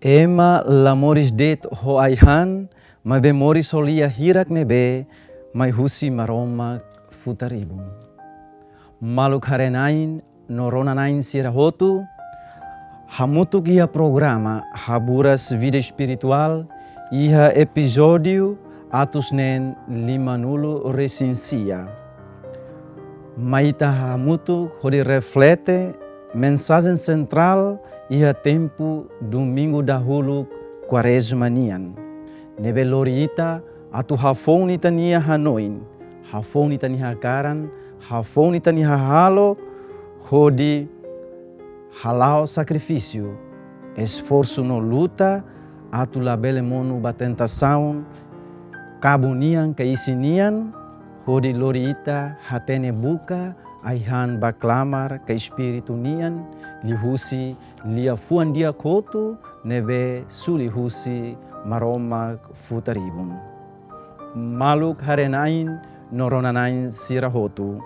Ema lamoris det ho aihan, mai be moris holia hirak nebe, mai husi maromak futaribun. Maluk harenain, noronanain sirahotu, hamutuk ia programa Haburas Vida Espiritual, iha episódio atus nen 50 recensia. Maita hamutuk hodi reflete mensagem central iha tempo domingo dahulu quaresma nian. Nebe loriita atu hafon ita nia hanoin, hafon ita nia karan, hafon ita nia halo, hodi halal sacrifício, esforço no luta, atu labele monu batentação, kabunian keisinian, hodi loriita hatene buka, aihan baklamar ke espiritu nian, lihusi lia fuan dia kotu, nebe sulihusi maromak futaribun. Maluk harenain noronanain sirahotu.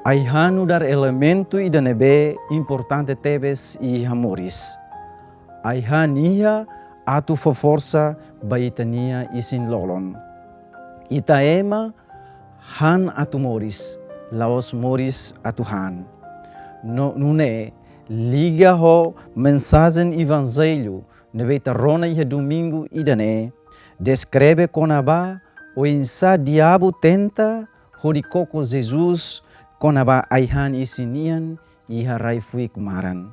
Aihanu dar elementu ida nebe importante tebes i hamoris. Aihan ia atu força baitania isin lolon. Ita ema han atu moris, laos moris atu han. Nune liga ho mensagem evangelho nebe tarona ia domingo idane descreve konaba o insa diabo tenta hodi koko Jesus konaba aihan isinian iha rai fui kumaran.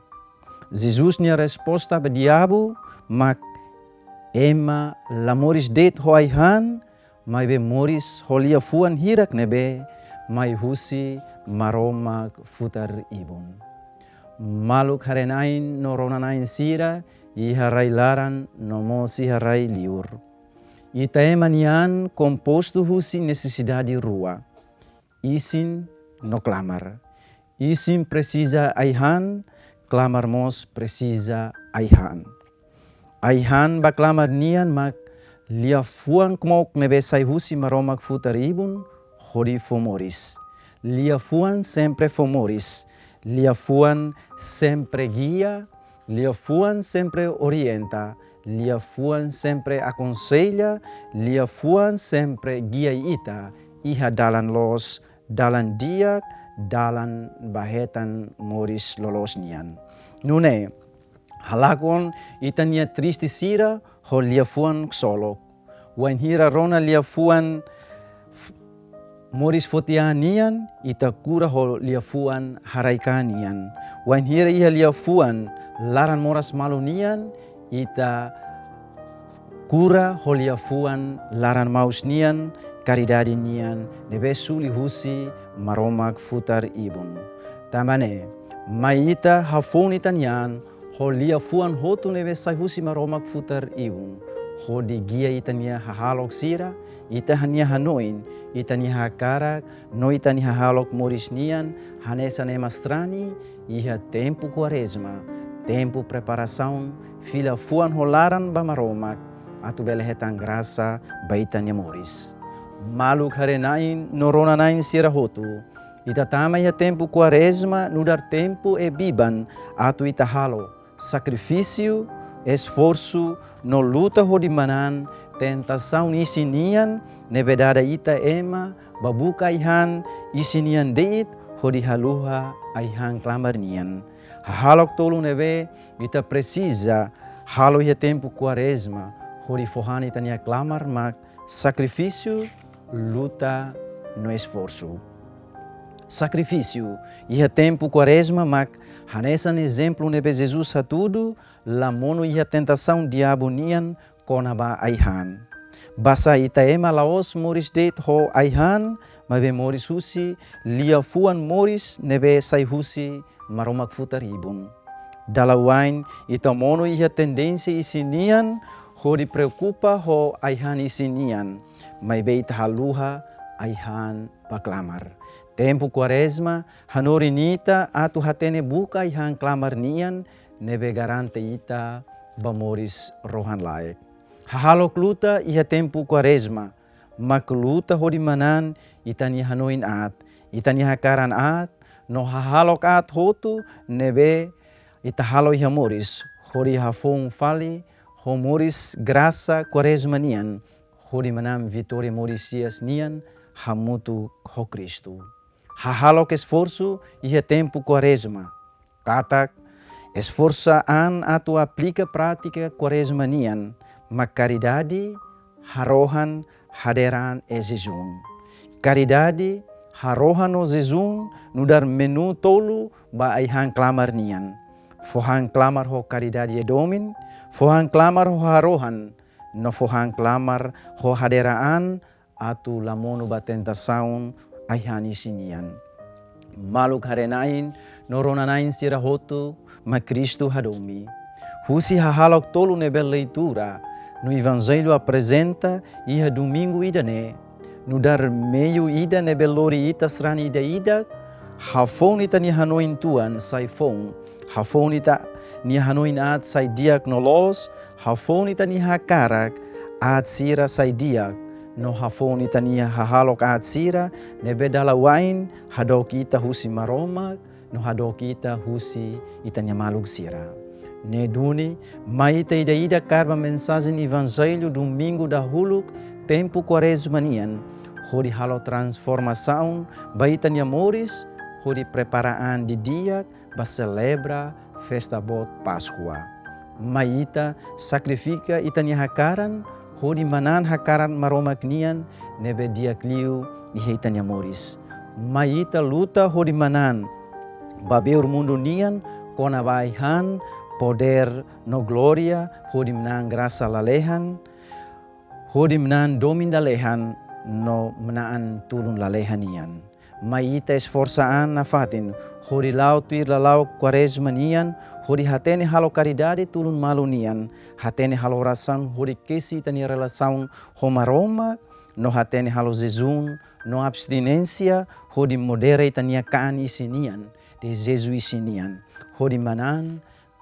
Jesus nia resposta ba diabo mak ema lamoris det ho aihan mai be moris holia fuan hirak nebe mai husi maromak futar ibun. Maluk harenain noronanain sira iha rai laran nomo siha rai liur. Ita emanian composto husi necessidade rua. Isin no clamar. Isin precisa aihan, clamar mos precisa aihan. Aihan ba clamar nian mak lia fuan kmok nebe sai husi maromak futaribun, hodi fomoris. Lia fuan sempre fomoris. Lia fuan sempre guia. Lia fuan sempre orienta. Lia fuan sempre aconselha. Lia fuan sempre guia ita. Iha dalan los, dalan diak, dalan bahetan moris lolos nian. Nune, halakon itania tristi sira ho lia fuan solok. Wan hira rona lia fuan moris fotianian ita kura ho lia fuan haraikanian. Wan hira iha lia fuan laran moras malunian ita kura ho lia fuan laran mausnian karidadi nian nebe suli husi maromak futar ibun. Tamane maita hafonita nian ho lia fuan hotu nebe sai husi maromak futar ibun. Ho di gia itania hahalok sira, ita hania hanoin, itania hakarak, no itania hahalok moris nian, hanesa nemastrani, iha tempo quaresma, tempo preparação, fila fuan holaran ba maromak, atu belehetan graça baitania moris. Maluk harenain noronanain sirahotu, ita tama iha tempo quaresma, nudar tempo e biban, atu ita halo, sacrifício, esforço, no luta hodimanan, tentação isinian, nebedada ita ema, babuka aihan, isinian deit, hodi haluha aihan clamar nian. Halok tolu nebe, ita precisa, halo ia tempo quaresma, hodi fohan itania clamar mak, sacrifício, luta, no esforço. Sacrifício, ia tempo quaresma mak, hanesan exemplo nebe Jesus a tudo, lamono ia tentação diabo nian konaba aihan. Basa ita ema laos moris det ho aihan, mabe moris husi, lia fuan moris nebe sai husi maromak futaribun. Dalawain ita mono ia tendência isinian, hodi preocupa ho aihan isinian, mabe ita haluha aihan paklamar. Tempo quaresma, hanorinita atu hatene buka aihan clamar nian, nebe garante ita bamoris rohan laik. Hahalok luta iha tempo quaresma, mak luta hodimanan itani hanoin at, itani hakaran at, no hahalok at hotu nebe ita halo iha moris, hori hafong fali, ho moris graça quaresma nian, hori manam vitória morisias nian, hamutu ho Cristo. Hahalok esforço e tempo quaresma. Katak, esforça an atu aplica prática quaresma nian, ma caridade, harohan, haderan e jejum. Caridade, harohan o jejum, nudar menu tolu ba aihan clamar nian. Fohan clamar ho caridade e domin, fohan clamar ho harohan, no fohan clamar ho haderaan, atu lamono ba tentasaun aihan isinian. Maluk harenain, noronanain sirahotu, ma Cristo hadomi. Husi hahalok tolu nebel leitura, no Evangelho apresenta iha domingo idane, no dar meio ida nebelori ita srani ida ida, hafonita ni hanoin tuan sai fon, hafonita ni hanoin at sai diak nolos, hafonita ni hakarak at sira sai diak, no hafonita ni hahalok at sira, nebe dalawain hadok ita husi maromak, no hadok ita husi ita maluk sira. Ne duni, maita ida karba mensagem evangelho domingo da huluk, tempo quaresma nian, hori halo transformação, baita ni amores, hori preparaan di dia, ba celebra festa bot Páscoa. Maita sacrifica ita ni hakaran, hori manan hakaran maromak nian, nebe dia kliu di ita ni amores. Maita luta hori manan, babeur mundo nian, kona baihan, poder no gloria, hodi menang graça lalehan, hodi menang domin dalehan, no menaan turun lalehan ian. Maita esforçaan na fatin, hodi lau tuir lalau quaresma nian, hodi hatene halo caridade turun malu nian, hatene halo rasan, hodi kesi tani relação homaroma, no hatene halo jejum, no abstinência, hodi modere tania kaan isinian, de Jesu isinian, hodi manan,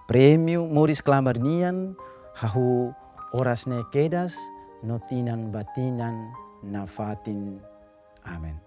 prêmio moris clamar nian, hahu oras ne kedas, notinan batinan na fatin. Amen.